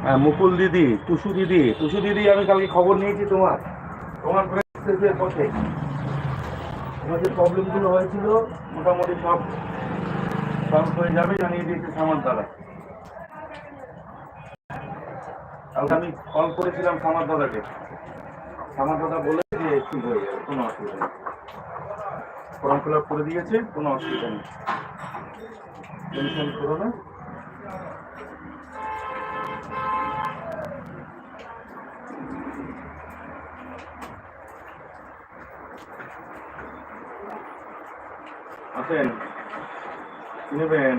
হ্যাঁ, মুকুল দিদি, টুসু দিদি, আমি কালকে খবর নিয়েছি তোমার পথে তোমার যে প্রবলেমগুলো হয়েছিল মোটামুটি সব সলভ হয়ে যাবে জানিয়ে দিয়েছে সামার দাদা। কালকে আমি কল করেছিলাম সামার দাদাকে, সামার দাদা বলে যে ঠিক হয়ে যাবে, কোনো অসুবিধা নেই, ফর্ম ফিল আপ করে দিয়েছে, কোনো অসুবিধা নেই, টেনশন করো না। আসেন, নেবেন?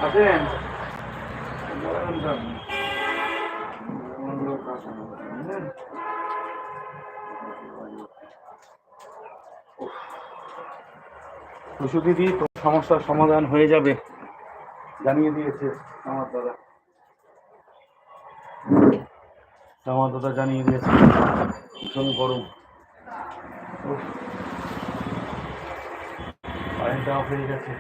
আসেন, টুসু দিদি তোমার সমস্যার সমাধান হয়ে যাবে জানিয়ে দিয়েছে আমার দাদা, আমার দাদা জানিয়ে দিয়েছে। ভীষণ গরম, কারেন্টটা অফ হয়ে গেছে।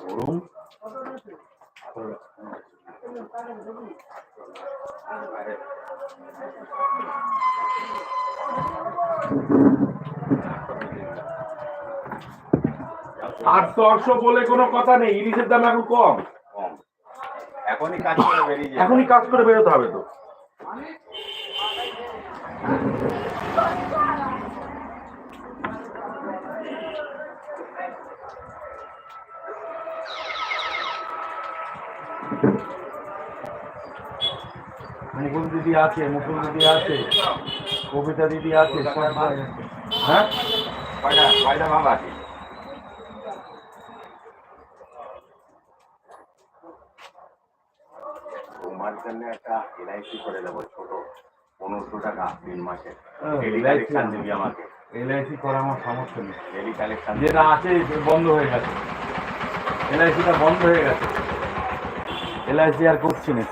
গরম 800 বলে কোনো কথা নেই, ইলিশের দাম এখন কম, এখনই কাজ করে বেরোতে হবে তো। মুকুল দিদি আছে, কবিতা দিদি আছে, হ্যাঁ ভালো আছে। তোমার জন্য একটা এলআইসি করে দেবো, ছোট 1500 টাকা 3 মাসে। এলআইসি করা আমার সামর্থ্য নেই, ডেলি কালেকশন যেটা আছে বন্ধ হয়ে গেছে, এলআইসিটা বন্ধ হয়ে গেছে, এলআইসি আর করছি না।